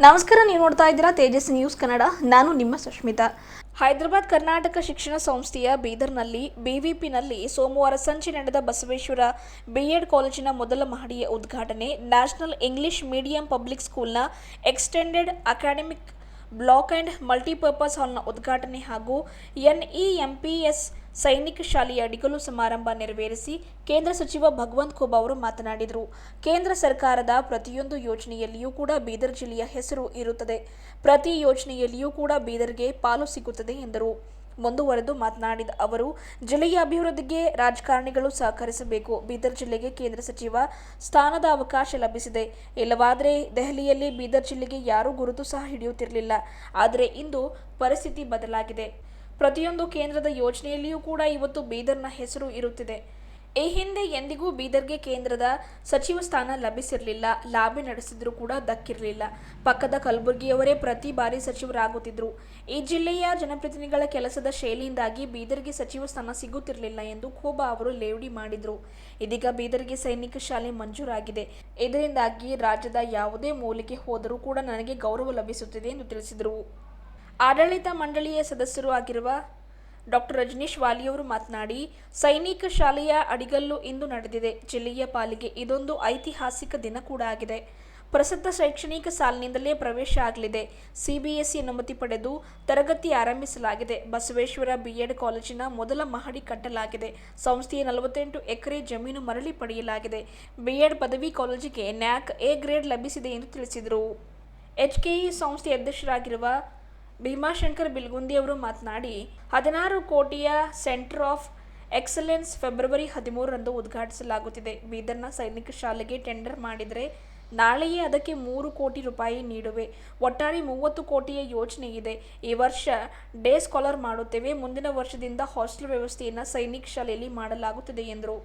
ನಮಸ್ಕಾರ, ನೀವು ನೋಡ್ತಾ ಇದ್ದೀರಾ ತೇಜಸ್ ನ್ಯೂಸ್ ಕನ್ನಡ. ನಾನು ನಿಮ್ಮ ಸುಷ್ಮಿತಾ. ಹೈದರಾಬಾದ್ ಕರ್ನಾಟಕ ಶಿಕ್ಷಣ ಸಂಸ್ಥೆಯ ಬೀದರ್ನಲ್ಲಿ ಬಿವಿಪಿನಲ್ಲಿ ಸೋಮವಾರ ಸಂಜೆ ನಡೆದ ಬಸವೇಶ್ವರ ಬಿಎಡ್ ಕಾಲೇಜಿನ ಮೊದಲ ಮಹಡಿಯ ಉದ್ಘಾಟನೆ, ನ್ಯಾಷನಲ್ ಇಂಗ್ಲಿಷ್ ಮೀಡಿಯಂ ಪಬ್ಲಿಕ್ ಸ್ಕೂಲ್ನ extended academic block and multipurpose ಹಾಲ್ನ ಉದ್ಘಾಟನೆ ಹಾಗೂ ಎನ್ಇಎಂಪಿಎಸ್ ಸೈನಿಕ ಶಾಲೆಯ ಅಡಿಗಲ್ಲು ಸಮಾರಂಭ ನೆರವೇರಿಸಿ ಕೇಂದ್ರ ಸಚಿವ ಭಗವಂತ್ ಖೂಬ್ ಅವರು ಮಾತನಾಡಿದರು. ಕೇಂದ್ರ ಸರ್ಕಾರದ ಪ್ರತಿಯೊಂದು ಯೋಜನೆಯಲ್ಲಿಯೂ ಕೂಡ ಬೀದರ್ ಜಿಲ್ಲೆಯ ಹೆಸರು ಇರುತ್ತದೆ. ಪ್ರತಿ ಯೋಜನೆಯಲ್ಲಿಯೂ ಕೂಡ ಬೀದರ್ಗೆ ಪಾಲು ಸಿಗುತ್ತದೆ ಎಂದರು. ಮುಂದುವರೆದು ಮಾತನಾಡಿದ ಅವರು, ಜಿಲ್ಲೆಯ ಅಭಿವೃದ್ಧಿಗೆ ರಾಜಕಾರಣಿಗಳು ಸಹಕರಿಸಬೇಕು. ಬೀದರ್ ಜಿಲ್ಲೆಗೆ ಕೇಂದ್ರ ಸಚಿವ ಸ್ಥಾನದ ಅವಕಾಶ ಲಭಿಸಿದೆ. ಇಲ್ಲವಾದರೆ ದೆಹಲಿಯಲ್ಲಿ ಬೀದರ್ ಜಿಲ್ಲೆಗೆ ಯಾರೂ ಗುರುತು ಸಹ ಹಿಡಿಯುತ್ತಿರಲಿಲ್ಲ. ಆದರೆ ಇಂದು ಪರಿಸ್ಥಿತಿ ಬದಲಾಗಿದೆ. ಪ್ರತಿಯೊಂದು ಕೇಂದ್ರದ ಯೋಜನೆಯಲ್ಲಿಯೂ ಕೂಡ ಇವತ್ತು ಬೀದರ್ನ ಹೆಸರು ಇರುತ್ತಿದೆ. ಈ ಹಿಂದೆ ಎಂದಿಗೂ ಬೀದರ್ಗೆ ಕೇಂದ್ರದ ಸಚಿವ ಸ್ಥಾನ ಲಭಿಸಿರಲಿಲ್ಲ. ಲಾಬಿ ನಡೆಸಿದ್ರೂ ಕೂಡ ದಕ್ಕಿರಲಿಲ್ಲ. ಪಕ್ಕದ ಕಲಬುರಗಿಯವರೇ ಪ್ರತಿ ಬಾರಿ ಸಚಿವರಾಗುತ್ತಿದ್ರು. ಈ ಜಿಲ್ಲೆಯ ಜನಪ್ರತಿನಿಧಿಗಳ ಕೆಲಸದ ಶೈಲಿಯಿಂದಾಗಿ ಬೀದರ್ಗೆ ಸಚಿವ ಸ್ಥಾನ ಸಿಗುತ್ತಿರಲಿಲ್ಲ ಎಂದು ಖೂಬಾ ಅವರು ಲೇವಡಿ ಮಾಡಿದ್ರು. ಇದೀಗ ಬೀದರ್ಗೆ ಸೈನಿಕ ಶಾಲೆ ಮಂಜೂರಾಗಿದೆ. ಇದರಿಂದಾಗಿ ರಾಜ್ಯದ ಯಾವುದೇ ಮೂಲೆಗೆ ಹೋದರೂ ಕೂಡ ನನಗೆ ಗೌರವ ಲಭಿಸುತ್ತಿದೆ ಎಂದು ತಿಳಿಸಿದರು. ಆಡಳಿತ ಮಂಡಳಿಯ ಸದಸ್ಯರು ಆಗಿರುವ ಡಾಕ್ಟರ್ ರಜನೀಶ್ ವಾಲಿಯವರು ಮಾತನಾಡಿ, ಸೈನಿಕ ಶಾಲೆಯ ಅಡಿಗಲ್ಲು ಇಂದು ನಡೆದಿದೆ. ಜಿಲ್ಲೆಯ ಪಾಲಿಗೆ ಇದೊಂದು ಐತಿಹಾಸಿಕ ದಿನ ಕೂಡ ಆಗಿದೆ. ಪ್ರಸಕ್ತ ಶೈಕ್ಷಣಿಕ ಸಾಲಿನಿಂದಲೇ ಪ್ರವೇಶ ಆಗಲಿದೆ. ಸಿಬಿಎಸ್ಇ ಅನುಮತಿ ಪಡೆದು ತರಗತಿ ಆರಂಭಿಸಲಾಗಿದೆ. ಬಸವೇಶ್ವರ ಬಿಎಡ್ ಕಾಲೇಜಿನ ಮೊದಲ ಮಹಡಿ ಕಟ್ಟಲಾಗಿದೆ. ಸಂಸ್ಥೆಯ 48 ಎಕರೆ ಜಮೀನು ಮರಳಿ ಪಡೆಯಲಾಗಿದೆ. ಬಿಎಡ್ ಪದವಿ ಕಾಲೇಜಿಗೆ ನ್ಯಾಕ್ ಎ ಗ್ರೇಡ್ ಲಭಿಸಿದೆ ಎಂದು ತಿಳಿಸಿದರು. ಎಚ್ಕೆಇ ಸಂಸ್ಥೆ ಅಧ್ಯಕ್ಷರಾಗಿರುವ ಭೀಮಾಶಂಕರ್ ಬಿಲ್ಗುಂದಿ ಅವರು ಮಾತನಾಡಿ, 16 ಕೋಟಿಯ ಸೆಂಟರ್ ಆಫ್ ಎಕ್ಸಲೆನ್ಸ್ ಫೆಬ್ರವರಿ 13ರಂದು ಉದ್ಘಾಟಿಸಲಾಗುತ್ತಿದೆ. ಬೀದರ್ನ ಸೈನಿಕ ಶಾಲೆಗೆ ಟೆಂಡರ್ ಮಾಡಿದರೆ ನಾಳೆಯೇ ಅದಕ್ಕೆ 3 ಕೋಟಿ ರೂಪಾಯಿ ನೀಡುವೆ. ಒಟ್ಟಾರೆ 30 ಕೋಟಿಯ ಯೋಜನೆ ಇದೆ. ಈ ವರ್ಷ ಡೇ ಸ್ಕಾಲರ್ ಮಾಡುತ್ತೇವೆ. ಮುಂದಿನ ವರ್ಷದಿಂದ ಹಾಸ್ಟೆಲ್ ವ್ಯವಸ್ಥೆಯನ್ನು ಸೈನಿಕ ಶಾಲೆಯಲ್ಲಿ ಮಾಡಲಾಗುತ್ತದೆ ಎಂದರು.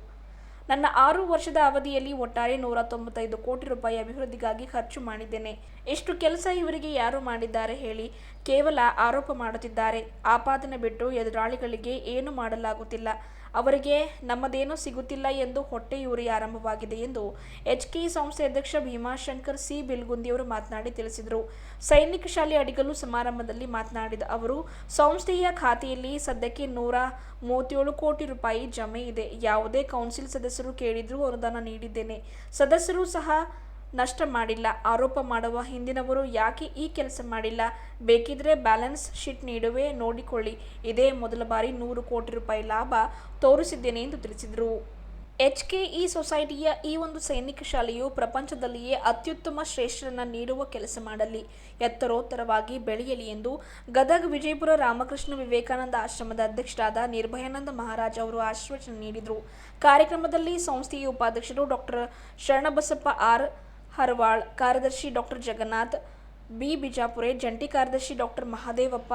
ನನ್ನ 6 ವರ್ಷದ ಅವಧಿಯಲ್ಲಿ ಒಟ್ಟಾರೆ 195 ಕೋಟಿ ರೂಪಾಯಿ ಅಭಿವೃದ್ಧಿಗಾಗಿ ಖರ್ಚು ಮಾಡಿದ್ದೇನೆ. ಇಷ್ಟು ಕೆಲಸ ಇವರಿಗೆ ಯಾರು ಮಾಡಿದ್ದಾರೆ ಹೇಳಿ? ಕೇವಲ ಆರೋಪ ಮಾಡುತ್ತಿದ್ದಾರೆ. ಆಪಾದನೆ ಬಿಟ್ಟು ಎದುರಾಳಿಗಳಿಗೆ ಏನು ಮಾಡಲಾಗುತ್ತಿಲ್ಲ. ಅವರಿಗೆ ನಮ್ಮದೇನೂ ಸಿಗುತ್ತಿಲ್ಲ ಎಂದು ಹೊಟ್ಟೆಯೂರಿ ಆರಂಭವಾಗಿದೆ ಎಂದು ಎಚ್ಕೆಇ ಸಂಸ್ಥೆ ಅಧ್ಯಕ್ಷ ಭೀಮಾಶಂಕರ್ ಸಿ ಬಿಲ್ಗುಂದಿಯವರು ಮಾತನಾಡಿ ತಿಳಿಸಿದರು. ಸೈನಿಕ ಶಾಲೆ ಅಡಿಗಲ್ಲು ಸಮಾರಂಭದಲ್ಲಿ ಮಾತನಾಡಿದ ಅವರು, ಸಂಸ್ಥೆಯ ಖಾತೆಯಲ್ಲಿ ಸದ್ಯಕ್ಕೆ 137 ಕೋಟಿ ರೂಪಾಯಿ ಜಮೆ ಇದೆ. ಯಾವುದೇ ಕೌನ್ಸಿಲ್ ಸದಸ್ಯರು ಕೇಳಿದ್ರೂ ಅನುದಾನ ನೀಡಿದ್ದೇನೆ. ಸದಸ್ಯರು ಸಹ ನಷ್ಟ ಮಾಡಿಲ್ಲ. ಆರೋಪ ಮಾಡುವ ಹಿಂದಿನವರು ಯಾಕೆ ಈ ಕೆಲಸ ಮಾಡಿಲ್ಲ? ಬೇಕಿದ್ರೆ ಬ್ಯಾಲೆನ್ಸ್ ಶೀಟ್ ನೀಡುವೆ, ನೋಡಿಕೊಳ್ಳಿ. ಇದೇ ಮೊದಲ ಬಾರಿ 100 ಕೋಟಿ ರೂಪಾಯಿ ಲಾಭ ತೋರಿಸಿದ್ದೇನೆ ಎಂದು ತಿಳಿಸಿದರು. ಎಚ್ಕೆಇ ಸೊಸೈಟಿಯ ಈ ಒಂದು ಸೈನಿಕ ಶಾಲೆಯು ಪ್ರಪಂಚದಲ್ಲಿಯೇ ಅತ್ಯುತ್ತಮ ಶ್ರೇಷ್ಠರನ್ನು ನೀಡುವ ಕೆಲಸ ಮಾಡಲಿ, ಎತ್ತರೋತ್ತರವಾಗಿ ಬೆಳೆಯಲಿ ಎಂದು ಗದಗ ವಿಜಯಪುರ ರಾಮಕೃಷ್ಣ ವಿವೇಕಾನಂದ ಆಶ್ರಮದ ಅಧ್ಯಕ್ಷರಾದ ನಿರ್ಭಯಾನಂದ ಮಹಾರಾಜ್ ಅವರು ಆಶೀರ್ವಚನ ನೀಡಿದರು. ಕಾರ್ಯಕ್ರಮದಲ್ಲಿ ಸಂಸ್ಥೆಯ ಉಪಾಧ್ಯಕ್ಷರು ಡಾಕ್ಟರ್ ಶರಣಬಸಪ್ಪ ಆರ್ ಹರವಾಳ್, ಕಾರ್ಯದರ್ಶಿ ಡಾಕ್ಟರ್ ಜಗನ್ನಾಥ್ ಬಿ ಬಿಜಾಪುರೆ, ಜಂಟಿ ಕಾರ್ಯದರ್ಶಿ ಡಾಕ್ಟರ್ ಮಹಾದೇವಪ್ಪ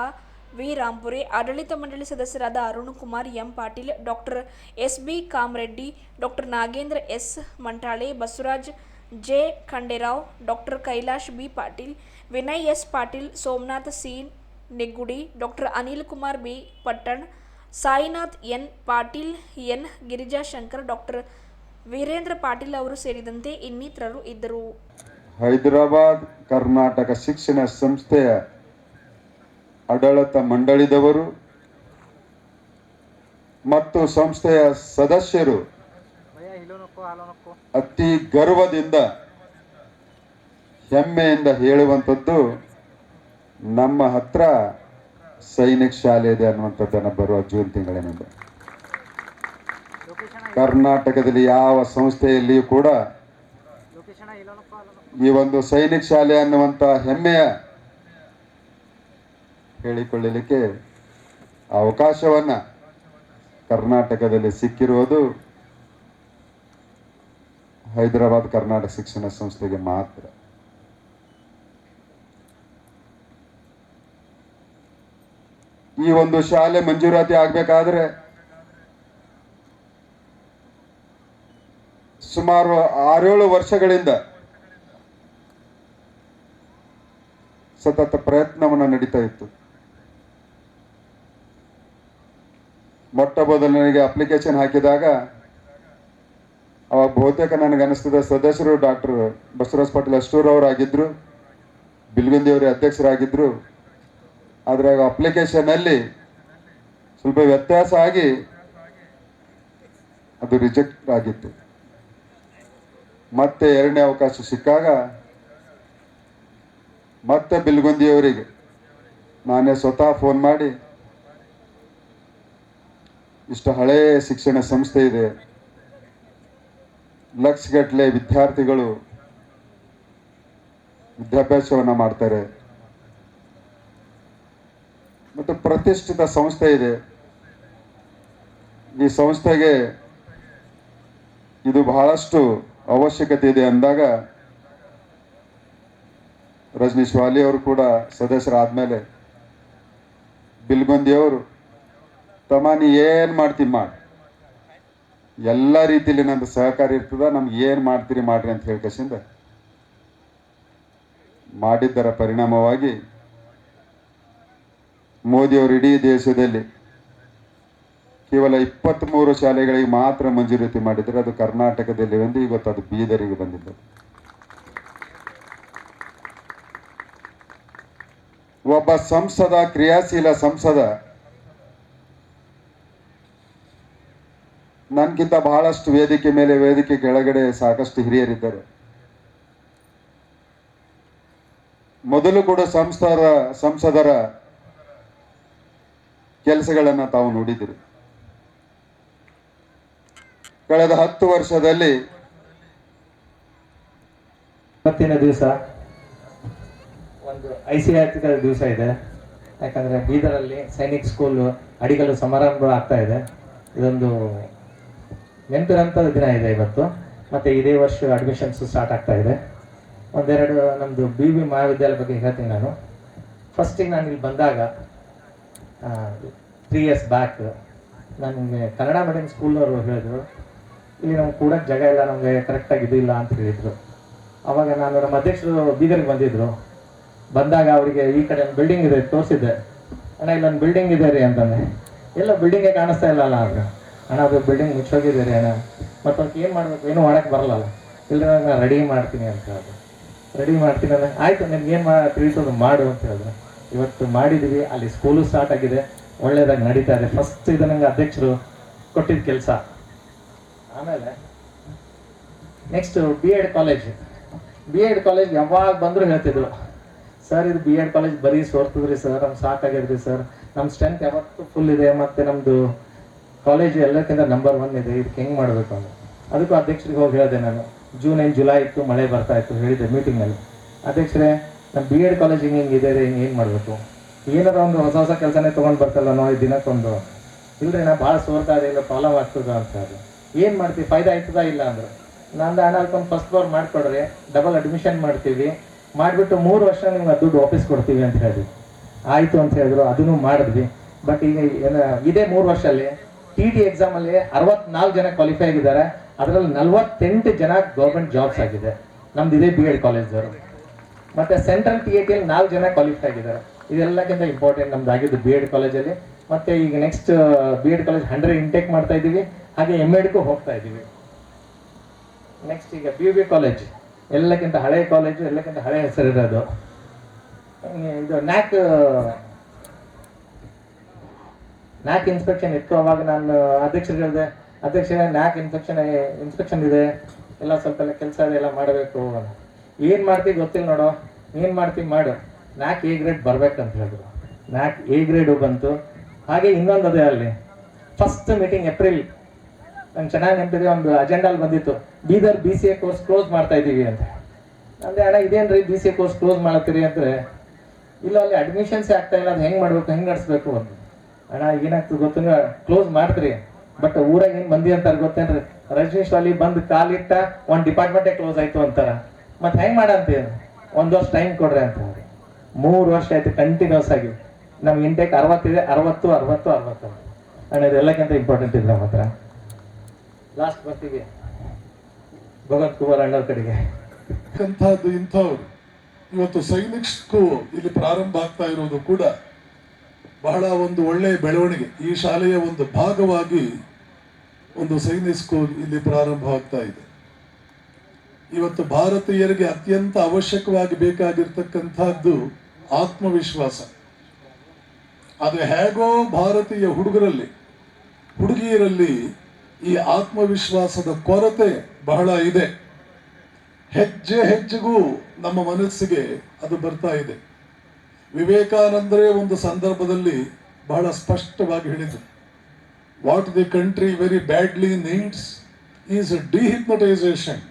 ವಿ ರಾಂಪುರೆ, ಆಡಳಿತ ಮಂಡಳಿ ಸದಸ್ಯರಾದ Arun Kumar M Patil, doctor S B Kamareddy, doctor Nagendra S Mantale, Basavaraj J Khanderao, doctor Kailash B Patil, Vinay S Patil, Somnath C Neggudi, doctor Anil Kumar B Pattan, Sainath N Patil, N Girijashankar, doctor Virendra Patil ಅವರು ಸೇರಿದಂತೆ ಇನ್ನಿತರರು ಇದ್ದರು. ಹೈದರಾಬಾದ್ ಕರ್ನಾಟಕ ಶಿಕ್ಷಣ ಸಂಸ್ಥೆಯ ಆಡಳಿತ ಮಂಡಳಿದವರು ಮತ್ತು ಸಂಸ್ಥೆಯ ಸದಸ್ಯರು ಅತಿ ಗರ್ವದಿಂದ ಹೆಮ್ಮೆಯಿಂದ ಹೇಳುವಂಥದ್ದು, ನಮ್ಮ ಹತ್ರ ಸೈನಿಕ ಶಾಲೆ ಇದೆ ಅನ್ನುವಂಥದ್ದನ್ನು ಬರುವ ಜೂನ್ ತಿಂಗಳಿನಿಂದ ಕರ್ನಾಟಕದಲ್ಲಿ ಯಾವ ಸಂಸ್ಥೆಯಲ್ಲಿಯೂ ಕೂಡ ಈ ಒಂದು ಸೈನಿಕ ಶಾಲೆ ಅನ್ನುವಂಥ ಹೆಮ್ಮೆಯ ಹೇಳಿಕೊಳ್ಳಲಿಕ್ಕೆ ಅವಕಾಶವನ್ನ ಕರ್ನಾಟಕದಲ್ಲಿ ಸಿಕ್ಕಿರುವುದು ಹೈದರಾಬಾದ್ ಕರ್ನಾಟಕ ಶಿಕ್ಷಣ ಸಂಸ್ಥೆಗೆ ಮಾತ್ರ. ಈ ಒಂದು ಶಾಲೆ ಮಂಜೂರಾತಿ ಆಗ್ಬೇಕಾದ್ರೆ ಸುಮಾರು 6-7 ವರ್ಷಗಳಿಂದ ಸತತ ಪ್ರಯತ್ನವನ್ನು ನಡೀತಾ ಇತ್ತು. ಮೊಟ್ಟ ಮೊದಲನಿಗೆ ಅಪ್ಲಿಕೇಶನ್ ಹಾಕಿದಾಗ ಅವಾಗ ಬಹುತೇಕ ನನಗೆ ಅನಿಸ್ತದೆ ಸದಸ್ಯರು ಡಾಕ್ಟರ್ ಬಸವರಾಜ್ ಪಾಟೀಲ್ ಅಷ್ಟೂರ್ ಅವರಾಗಿದ್ದರು. ಬಿಲ್ಗುಂದಿಯವರೇ ಅಧ್ಯಕ್ಷರಾಗಿದ್ದರು. ಅದ್ರಾಗ ಅಪ್ಲಿಕೇಶನಲ್ಲಿ ಸ್ವಲ್ಪ ವ್ಯತ್ಯಾಸ ಆಗಿ ಅದು ರಿಜೆಕ್ಟ್ ಆಗಿತ್ತು. ಮತ್ತೆ ಎರಡನೇ ಅವಕಾಶ ಸಿಕ್ಕಾಗ ಮತ್ತೆ ಬಿಲ್ಗುಂದಿಯವರಿಗೆ ನಾನೇ ಸ್ವತಃ ಫೋನ್ ಮಾಡಿ, ಇಷ್ಟು ಹಳೆಯ ಶಿಕ್ಷಣ ಸಂಸ್ಥೆ ಇದೆ, ಲಕ್ಷಗಟ್ಟಲೆ ವಿದ್ಯಾರ್ಥಿಗಳು ವಿದ್ಯಾಭ್ಯಾಸವನ್ನು ಮಾಡ್ತಾರೆ ಮತ್ತು ಪ್ರತಿಷ್ಠಿತ ಸಂಸ್ಥೆ ಇದೆ, ಈ ಸಂಸ್ಥೆಗೆ ಇದು ಬಹಳಷ್ಟು ಅವಶ್ಯಕತೆ ಇದೆ ಅಂದಾಗ ರಜನೀಶ್ ವಾಲಿ ಅವರು ಕೂಡ ಸದಸ್ಯರಾದ್ಮೇಲೆ ಬಿಲ್ಗುಂದಿಯವರು, ತಮ್ಮ ನೀ ಏನು ಮಾಡ್ತೀವಿ ಮಾಡಿ, ಎಲ್ಲ ರೀತಿಯಲ್ಲಿ ನಂದು ಸಹಕಾರ ಇರ್ತದ, ನಮ್ಗೆ ಏನು ಮಾಡ್ತೀರಿ ಮಾಡ್ರಿ ಅಂತ ಹೇಳ್ಕಸಿಂದ ಮಾಡಿದ್ದರ ಪರಿಣಾಮವಾಗಿ ಮೋದಿಯವರು ಇಡೀ ದೇಶದಲ್ಲಿ ಕೇವಲ 23 ಶಾಲೆಗಳಿಗೆ ಮಾತ್ರ ಮಂಜೂರಾತಿ ಮಾಡಿದರೆ, ಅದು ಕರ್ನಾಟಕದಲ್ಲಿ ಒಂದು, ಇವತ್ತು ಅದು ಬೀದರಿಗೆ ಬಂದಿದ್ದು. ಒಬ್ಬ ಸಂಸದ, ಕ್ರಿಯಾಶೀಲ ಸಂಸದ, ನನ್ಗಿಂತ ಬಹಳಷ್ಟು ವೇದಿಕೆ ಮೇಲೆ ವೇದಿಕೆ ಕೆಳಗಡೆ ಸಾಕಷ್ಟು ಹಿರಿಯರಿದ್ದಾರೆ. ಮೊದಲು ಕೂಡ ಸಂಸದರ ಕೆಲಸಗಳನ್ನು ತಾವು ನೋಡಿದಿರಿ. ಕಳೆದ 10 ವರ್ಷದಲ್ಲಿ ಇವತ್ತಿನ ದಿವಸ ಒಂದು ಐತಿಹಾಸಿಕ ದಿವಸ ಇದೆ. ಯಾಕಂದರೆ ಬೀದರಲ್ಲಿ ಸೈನಿಕ್ ಸ್ಕೂಲ್ ಅಡಿಗಲ್ಲು ಸಮಾರಂಭ ಆಗ್ತಾ ಇದೆ. ಇದೊಂದು ನೆನಪಿರೋಂಥ ದಿನ ಇದೆ ಇವತ್ತು. ಮತ್ತು ಇದೇ ವರ್ಷ ಅಡ್ಮಿಷನ್ಸ್ ಸ್ಟಾರ್ಟ್ ಆಗ್ತಾ ಇದೆ. ಒಂದೆರಡು ನಮ್ಮದು BV ಮಹಾವಿದ್ಯಾಲಯ ಬಗ್ಗೆ ಹೇಳ್ತೀನಿ ನಾನು. ಫಸ್ಟಿಗೆ ನಾನು ಇಲ್ಲಿ ಬಂದಾಗ 3 years ಬ್ಯಾಕ್ ನನಗೆ ಕನ್ನಡ ಮೀಡಿಯಂ ಸ್ಕೂಲ್ನವರು ಹೇಳಿದ್ರು, ಇಲ್ಲಿ ನಮ್ಗೆ ಕೂಡಕ್ಕೆ ಜಾಗ ಇಲ್ಲ, ನಮಗೆ ಕರೆಕ್ಟಾಗಿ ಇದು ಇಲ್ಲ ಅಂತ ಹೇಳಿದರು. ಆವಾಗ ನಾನು ನಮ್ಮ ಅಧ್ಯಕ್ಷರು ಬೀದರ್ಗೆ ಬಂದಿದ್ದರು. ಬಂದಾಗ ಅವರಿಗೆ ಈ ಕಡೆ ಒಂದು ಬಿಲ್ಡಿಂಗ್ ಇದೆ ತೋರಿಸಿದ್ದೆ. ಅಣ್ಣ ಇಲ್ಲೊಂದು ಬಿಲ್ಡಿಂಗ್ ಇದೆ ರೀ ಅಂತಂದೆ. ಎಲ್ಲ ಬಿಲ್ಡಿಂಗೇ ಕಾಣಿಸ್ತಾ ಇಲ್ಲ ಅಲ್ಲ ಅವ್ರಿಗೆ. ಅಣ್ಣ ಅದು ಬಿಲ್ಡಿಂಗ್ ಮುಚ್ಚೋಗಿದೆ ರೀ ಅಣ್ಣ, ಮತ್ತು ಅವ್ರಿಗೆ ಏನು ಮಾಡಬೇಕು, ಏನೂ ಮಾಡೋಕ್ಕೆ ಬರಲ್ಲ. ಇಲ್ಲ ನಾನು ರೆಡಿ ಮಾಡ್ತೀನಿ ಅಂತ ಹೇಳಿದ್ರು. ರೆಡಿ ಮಾಡ್ತೀನಿ ಅಂದರೆ ಆಯಿತು, ನಿಮ್ಗೇನು ತಿಳಿಸೋದು ಮಾಡು ಅಂತ ಹೇಳಿದ್ರು. ಇವತ್ತು ಮಾಡಿದ್ವಿ. ಅಲ್ಲಿ ಸ್ಕೂಲು ಸ್ಟಾರ್ಟ್ ಆಗಿದೆ, ಒಳ್ಳೆಯದಾಗಿ ನಡೀತಾ ಇದೆ. ಫಸ್ಟ್ ಇದು ನಂಗೆ ಅಧ್ಯಕ್ಷರು ಕೊಟ್ಟಿದ್ದ ಕೆಲಸ. ಆಮೇಲೆ ನೆಕ್ಸ್ಟ್ B.Ed ಕಾಲೇಜ್ ಯಾವಾಗ ಬಂದರೂ ಹೇಳ್ತಿದ್ರು, ಸರ್ ಇದು B.Ed ಕಾಲೇಜ್ ಬರೀ ಸೋರ್ತದ್ರಿ ಸರ್, ನಮ್ಗೆ ಸಾಕಾಗಿದ್ರಿ ಸರ್, ನಮ್ಮ ಸ್ಟ್ರೆಂತ್ ಯಾವತ್ತೂ ಫುಲ್ ಇದೆ, ಮತ್ತು ನಮ್ಮದು ಕಾಲೇಜು ಎಲ್ಲಕ್ಕಿಂತ ನಂಬರ್ 1 ಇದೆ, ಇದಕ್ಕೆ ಹೆಂಗೆ ಮಾಡಬೇಕು ಅಂತ. ಅದಕ್ಕೂ ಅಧ್ಯಕ್ಷರಿಗೆ ಹೋಗಿ ಹೇಳಿದೆ ನಾನು. ಜೂನ್ ಏನು ಜುಲೈ ಇತ್ತು, ಮಳೆ ಬರ್ತಾ ಇತ್ತು, ಹೇಳಿದ್ದೆ ಮೀಟಿಂಗ್ನಲ್ಲಿ. ಅಧ್ಯಕ್ಷರೇ ನಮ್ಮ B.Ed ಕಾಲೇಜ್ ಹಿಂಗಿದೆ ರೀ, ಹಿಂಗೆ ಏನು ಮಾಡಬೇಕು, ಏನಾರ ಒಂದು ಹೊಸ ಕೆಲಸನೇ ತೊಗೊಂಡು ಬರ್ತಲ್ಲ ನಾವು ದಿನಕ್ಕೊಂದು. ಇಲ್ಲರಿ ನಾ ಭಾಳ ಸೋರ್ತಾ ಇದೆ, ಇಲ್ಲ ಪ್ರಾಬ್ಲಮ್ ಆಗ್ತದ ಅಂತ. ಅದು ಏನು ಮಾಡ್ತೀವಿ, ಫಾಯ್ದಾ ಆಯ್ತದ ಇಲ್ಲ ಅಂದ್ರೆ ನಂದು ಹಣ ಅಲ್ಕೊಂಡು ಫಸ್ಟ್ ಫ್ಲೋರ್ ಮಾಡಿಕೊಡ್ರಿ, ಡಬಲ್ ಅಡ್ಮಿಷನ್ ಮಾಡ್ತೀವಿ, ಮಾಡಿಬಿಟ್ಟು 3 ವರ್ಷ ನಿಮ್ಗೆ ದುಡ್ಡು ವಾಪಸ್ ಕೊಡ್ತೀವಿ ಅಂತ ಹೇಳಿದ್ವಿ. ಆಯಿತು ಅಂತ ಹೇಳಿದ್ರು, ಅದನ್ನು ಮಾಡಿದ್ವಿ. ಬಟ್ ಈಗ ಇದೇ 3 ವರ್ಷದಲ್ಲಿ TT ಎಕ್ಸಾಮಲ್ಲಿ 64 ಜನ ಕ್ವಾಲಿಫೈ ಆಗಿದ್ದಾರೆ. ಅದರಲ್ಲಿ 48 ಜನ ಗೌರ್ಮೆಂಟ್ ಜಾಬ್ಸ್ ಆಗಿದೆ. ನಮ್ದು ಇದೇ B.Ed ಕಾಲೇಜ್ದವರು. ಮತ್ತು ಸೆಂಟ್ರಲ್ TATಯಲ್ಲಿ 4 ಜನ ಕ್ವಾಲಿಫೈ ಆಗಿದ್ದಾರೆ. ಇದೆಲ್ಲಕ್ಕಿಂತ ಇಂಪಾರ್ಟೆಂಟ್ ನಮ್ದು ಆಗಿದ್ದು B.Ed ಕಾಲೇಜಲ್ಲಿ. ಮತ್ತು ಈಗ ನೆಕ್ಸ್ಟ್ B.Ed ಕಾಲೇಜ್ 100 ಇಂಟೇಕ್ ಮಾಡ್ತಾ ಇದ್ದೀವಿ. ಹಾಗೆ M.Edಗೂ ಹೋಗ್ತಾ ಇದ್ದೀವಿ. ನೆಕ್ಸ್ಟ್ ಈಗ BB ಕಾಲೇಜ್ ಎಲ್ಲಕ್ಕಿಂತ ಹಳೆಯ ಕಾಲೇಜು, ಎಲ್ಲಕ್ಕಿಂತ ಹಳೆಯ ಹೆಸರಿರೋದು. ಇದು ನ್ಯಾಕ್ ಇನ್ಸ್ಪೆಕ್ಷನ್ ಇತ್ತು. ಅವಾಗ ನಾನು ಅಧ್ಯಕ್ಷರಿಗೆ ಹೇಳಿದೆ, ಅಧ್ಯಕ್ಷರೇ ನ್ಯಾಕ್ ಇನ್ಸ್ಪೆಕ್ಷನ್ ಇದೆ, ಎಲ್ಲ ಸ್ವಲ್ಪ ಕೆಲಸ ಇದೆ, ಎಲ್ಲ ಮಾಡಬೇಕು. ಏನು ಮಾಡ್ತೀವಿ ಗೊತ್ತಿಲ್ಲ ನೋಡು, ಏನು ಮಾಡ್ತೀವಿ ಮಾಡು, ನ್ಯಾಕ್ A ಗ್ರೇಡ್ ಬರ್ಬೇಕಂತ ಹೇಳಿದ್ರು. ನ್ಯಾಕ್ A ಗ್ರೇಡು ಬಂತು. ಹಾಗೆ ಇನ್ನೊಂದು ಅದೇ, ಅಲ್ಲಿ ಫಸ್ಟ್ ಮೀಟಿಂಗ್ ಏಪ್ರಿಲ್, ನಂಗೆ ಚೆನ್ನಾಗಿ ನೆನಪಿದೆ, ಒಂದು ಅಜೆಂಡಲ್ಲಿ ಬಂದಿತ್ತು, ಬೀದರ್ BCA ಕೋರ್ಸ್ ಕ್ಲೋಸ್ ಮಾಡ್ತಾ ಇದ್ದೀವಿ ಅಂತ. ಅಂದರೆ ಅಣ್ಣ ಇದೇನು ರೀ BCA ಕೋರ್ಸ್ ಕ್ಲೋಸ್ ಮಾಡತ್ತೀರಿ ಅಂದರೆ, ಇಲ್ಲ ಅಲ್ಲಿ ಅಡ್ಮಿಷನ್ಸೇ ಆಗ್ತಾ ಇಲ್ಲ, ಅದು ಹೆಂಗೆ ಮಾಡಬೇಕು, ಹೆಂಗೆ ನಡೆಸ್ಬೇಕು ಅಂತ. ಅಣ್ಣ ಏನಾಗ್ತದೆ ಗೊತ್ತಂದ್ರೆ ಕ್ಲೋಸ್ ಮಾಡ್ತೀರಿ, ಬಟ್ ಊರಾಗ ಏನು ಮಂದಿ ಅಂತಾರೆ ಗೊತ್ತೇನ್ರಿ, ರಜನೀಶ್ ಅಲ್ಲಿ ಬಂದು ಕಾಲಿಟ್ಟ ಒಂದು ಡಿಪಾರ್ಟ್ಮೆಂಟೇ ಕ್ಲೋಸ್ ಆಯಿತು ಅಂತಾರ. ಮತ್ತು ಹೆಂಗೆ ಮಾಡಂತೀವಿ, 1 ವರ್ಷ ಟೈಮ್ ಕೊಡ್ರಿ ಅಂತ. 3 ವರ್ಷ ಆಯ್ತು ಕಂಟಿನ್ಯೂಸ್ ಆಗಿ. ನಮ್ಗೆ ಇಂಟೇಕ್ 60 ಇದೆ, 60 ಅಣ್ಣ ಇದೆಲ್ಲಕ್ಕಿಂತ ಇಂಪಾರ್ಟೆಂಟ್ ಇದೆ ನಮ್ಮ ಹತ್ರ. ಲಾಸ್ಟ್ ಬರ್ತೀವಿ ಭಗವಂತ ಕುಮಾರ್ ಅಣ್ಣವ್ರ ಕಡೆಗೆ. ಇಂಥವ್ರು ಇವತ್ತು ಸೈನಿಕ್ ಸ್ಕೂಲ್ ಇಲ್ಲಿ ಪ್ರಾರಂಭ ಆಗ್ತಾ ಇರೋದು ಕೂಡ ಬಹಳ ಒಂದು ಒಳ್ಳೆಯ ಬೆಳವಣಿಗೆ. ಈ ಶಾಲೆಯ ಒಂದು ಭಾಗವಾಗಿ ಒಂದು ಸೈನಿಕ್ ಸ್ಕೂಲ್ ಇಲ್ಲಿ ಪ್ರಾರಂಭ ಆಗ್ತಾ ಇದೆ. ಇವತ್ತು ಭಾರತೀಯರಿಗೆ ಅತ್ಯಂತ ಅವಶ್ಯಕವಾಗಿ ಬೇಕಾಗಿರ್ತಕ್ಕಂಥದ್ದು ಆತ್ಮವಿಶ್ವಾಸ. ಅದು ಹೇಗೋ ಭಾರತೀಯ ಹುಡುಗರಲ್ಲಿ ಹುಡುಗಿಯರಲ್ಲಿ ಈ ಆತ್ಮವಿಶ್ವಾಸದ ಕೊರತೆ ಬಹಳ ಇದೆ. ಹೆಜ್ಜೆ ಹೆಜ್ಜೆಗೂ ನಮ್ಮ ಮನಸ್ಸಿಗೆ ಅದು ಬರ್ತಾ ಇದೆ. ವಿವೇಕಾನಂದರೇ ಒಂದು ಸಂದರ್ಭದಲ್ಲಿ ಬಹಳ ಸ್ಪಷ್ಟವಾಗಿ ಹೇಳಿದರು, what the country very badly needs is dehypnotisation.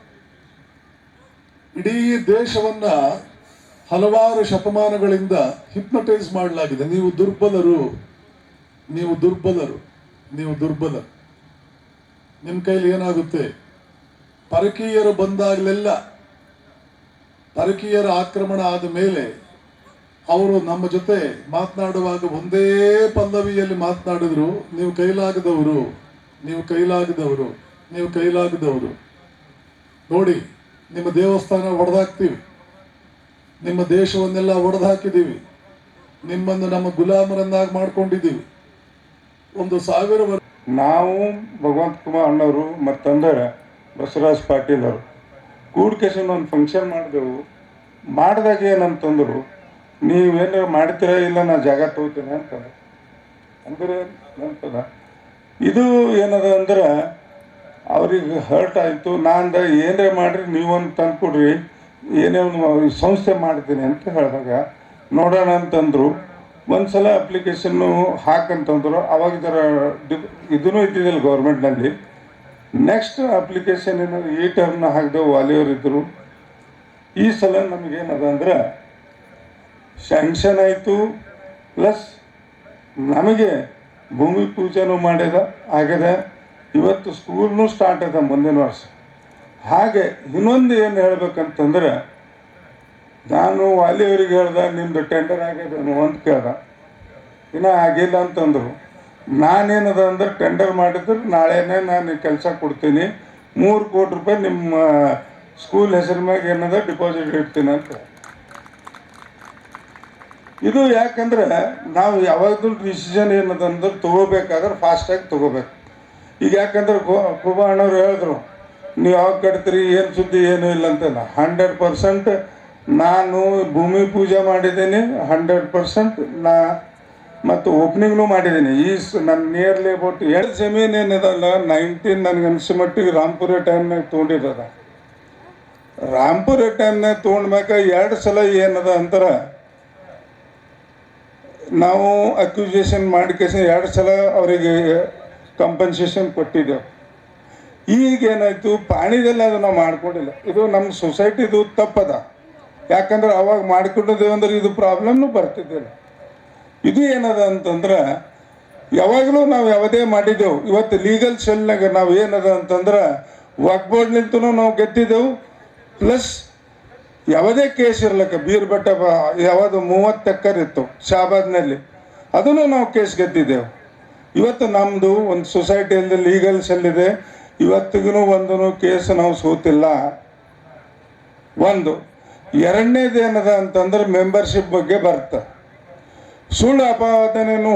ಇಡೀ ದೇಶವನ್ನ ಹಲವಾರು ಶತಮಾನಗಳಿಂದ ಹಿಪ್ನಟೈಸ್ ಮಾಡಲಾಗಿದೆ. ನೀವು ದುರ್ಬಲರು, ನೀವು ದುರ್ಬಲರು, ನೀವು ದುರ್ಬಲರು. ನಿಮ್ಮ ಕೈಲಿ ಏನಾಗುತ್ತೆ? ಪರಕೀಯರು ಬಂದಾಗಲೆಲ್ಲ, ಪರಕೀಯರ ಆಕ್ರಮಣ ಆದ ಮೇಲೆ ಅವರು ನಮ್ಮ ಜೊತೆ ಮಾತನಾಡುವಾಗ ಒಂದೇ ಪಲ್ಲವಿಯಲ್ಲಿ ಮಾತನಾಡಿದ್ರು, ನೀವು ಕೈಲಾಗದವರು, ನೀವು ಕೈಲಾಗದವರು, ನೀವು ಕೈಲಾಗದವರು. ನೋಡಿ, ನಿಮ್ಮ ದೇವಸ್ಥಾನ ಒಡೆದಾಕ್ತೀವಿ, ನಿಮ್ಮ ದೇಶವನ್ನೆಲ್ಲ ಒಡೆದು ಹಾಕಿದ್ದೀವಿ, ನಿಮ್ಮನ್ನು ನಮ್ಮ ಗುಲಾಮರನ್ನಾಗಿ ಮಾಡ್ಕೊಂಡಿದ್ದೀವಿ. 1000 ವರ್ಷ ನಾವು ಭಗವಂತ ಕುಮಾರ್ ಅಣ್ಣವರು ಮತ್ತಂದ್ರೆ ಬಸವರಾಜ್ ಪಾಟೀಲ್ ಅವರು ಕೂಡ್ಕೇಶನ್ ಒಂದು ಫಂಕ್ಷನ್ ಮಾಡಿದೆವು. ಮಾಡಿದಾಗ ಏನಂತಂದರು, ನೀವೇನಾರು ಮಾಡ್ತೀರಾ ಇಲ್ಲ ನಾ ಜಾಗ ತಗೋತೀನಿ ಅಂತ ಅಂದ್ರೆ ಅಂತದ. ಇದು ಏನದ ಅಂದ್ರೆ ಅವ್ರಿಗೆ ಹರ್ಟ್ ಆಯಿತು. ನಾನು ಏನೇ ಮಾಡಿರಿ ನೀವೊಂದು ತಂದುಕೊಡ್ರಿ, ಏನೇ ಒಂದು ಸಂಸ್ಥೆ ಮಾಡ್ತೀನಿ ಅಂತ ಹೇಳಿದಾಗ ನೋಡೋಣ ಅಂತಂದರು. ಒಂದು ಸಲ ಅಪ್ಲಿಕೇಶನ್ನು ಹಾಕಂತಂದರು. ಅವಾಗ ಇದರ ಇದೂ ಇದ್ದಿದ್ದಿಲ್ಲ ಗೌರ್ಮೆಂಟ್ನಲ್ಲಿ. ನೆಕ್ಸ್ಟ್ ಅಪ್ಲಿಕೇಶನ್ ಏನಾದ್ರು ಈ ಟರ್ಮ್ನ ಹಾಕಿದೆವು, ವಾಲಿಯವರಿದ್ದರು. ಈ ಸಲ ನಮಗೇನದ ಅಂದ್ರೆ ಸ್ಯಾಂಕ್ಷನ್ ಆಯಿತು, ಪ್ಲಸ್ ನಮಗೆ ಭೂಮಿ ಪೂಜೆನೂ ಆಗ್ಯದ. ಇವತ್ತು ಸ್ಕೂಲ್ನೂ ಸ್ಟಾರ್ಟ್ ಅದ ಮುಂದಿನ ವರ್ಷ. ಹಾಗೆ ಇನ್ನೊಂದು ಏನು ಹೇಳ್ಬೇಕಂತಂದ್ರೆ, ನಾನು ವಾಲಿಯವರಿಗೆ ಹೇಳ್ದೆ ನಿಮ್ಮದು ಟೆಂಡರ್ ಆಗ್ಯದೇನು ಅಂತ ಕೇಳ್ದೆ. ಇನ್ನೂ ಆಗಿಲ್ಲ ಅಂತಂದರು. ನಾನೇನದ ಅಂದ್ರೆ ಟೆಂಡರ್ ಮಾಡಿದ್ರೆ ನಾಳೆನೇ ನಾನು ಕೆಲಸ ಕೊಡ್ತೀನಿ, 3 ಕೋಟಿ ರೂಪಾಯಿ ನಿಮ್ಮ ಸ್ಕೂಲ್ ಹೆಸರು ಮ್ಯಾಗ ಏನದ ಡಿಪಾಸಿಟ್ ಇಡ್ತೀನಿ ಅಂತ. ಇದು ಯಾಕಂದ್ರೆ ನಾವು ಯಾವಾಗಲೂ ಡಿಸಿಷನ್ ಏನದ ಅಂದ್ರೆ ತೊಗೋಬೇಕಾದ್ರೆ ಫಾಸ್ಟಾಗಿ ತೊಗೋಬೇಕು. ಈಗ ಯಾಕಂದ್ರೆ ಕುಮಾರಣ್ಣವ್ರು ಹೇಳಿದ್ರು, ನೀವು ಯಾವಾಗ ಕಟ್ತೀರಿ, ಏನು ಸುದ್ದಿ ಏನೂ ಇಲ್ಲ ಅಂತಲ್ಲ. 100% ನಾನು ಭೂಮಿ ಪೂಜೆ ಮಾಡಿದ್ದೀನಿ, 100% ನಾ ಮತ್ತು ಓಪನಿಂಗ್ನೂ ಮಾಡಿದ್ದೀನಿ. ನನ್ನ ನಿಯರ್ಲಿ ಅಬೌಟ್ 2 ಜಮೀನು ಏನಿದಲ್ಲ 19 ನನಗೆ ಅನಿಸೋ ಮಟ್ಟಿಗೆ ರಾಂಪುರ ಟೈಮ್ನಾಗ ತೊಗೊಂಡಿದ್ದದ. ರಾಂಪುರ ಟೈಮ್ನಾಗ ತೊಗೊಂಡ್ಮ್ಯಾಕ 2 ಸಲ ಏನದ ಅಂತಾರೆ, ನಾವು ಅಕ್ವಿಜೇಷನ್ ಮಾಡಿಕೇಸಿ 2 ಸಲ ಅವರಿಗೆ ಕಂಪನ್ಸೇಷನ್ ಕೊಟ್ಟಿದ್ದೆವು. ಈಗೇನಾಯಿತು, ಪಾಣಿದೆಲ್ಲ ಅದು ನಾವು ಮಾಡ್ಕೊಂಡಿಲ್ಲ. ಇದು ನಮ್ಮ ಸೊಸೈಟಿದು ತಪ್ಪದ. ಯಾಕಂದ್ರೆ ಅವಾಗ ಮಾಡ್ಕೊಂಡಿದ್ದೇವೆ ಅಂದ್ರೆ ಇದು ಪ್ರಾಬ್ಲಮ್ನು ಬರ್ತಿದ್ದಿಲ್ಲ. ಇದು ಏನದ ಅಂತಂದ್ರೆ ಯಾವಾಗಲೂ ನಾವು ಯಾವುದೇ ಮಾಡಿದ್ದೆವು. ಇವತ್ತು ಲೀಗಲ್ ಸೆಲ್ನಾಗ ನಾವು ಏನದ ಅಂತಂದ್ರೆ ವಕ್ಫ್ ಬೋರ್ಡ್ನಿಂತನೂ ನಾವು ಗೆದ್ದಿದ್ದೆವು. ಪ್ಲಸ್ ಯಾವುದೇ ಕೇಸ್ ಇರ್ಲಕ್ಕ, ಬೀರ್ಬೆಟ್ಟ ಯಾವುದು 30 ಎಕರೆ ಇತ್ತು ಶಾಬಾದ್ನಲ್ಲಿ, ಅದನ್ನು ನಾವು ಕೇಸ್ ಗೆದ್ದಿದ್ದೆವು. ಇವತ್ತು ನಮ್ಮದು ಒಂದು ಸೊಸೈಟಿಯಲ್ಲಿ ಲೀಗಲ್ ಸೆಲ್ ಇದೆ. ಇವತ್ತಿಗೂ ಒಂದು ಕೇಸ್ ನಾವು ಸೋತಿಲ್ಲ. ಒಂದು. ಎರಡನೇದು ಏನದ ಅಂತಂದ್ರೆ ಮೆಂಬರ್ಶಿಪ್ ಬಗ್ಗೆ ಬರ್ತದೆ. ಸುಳ್ಳು ಅಪಾದನೆಯನ್ನು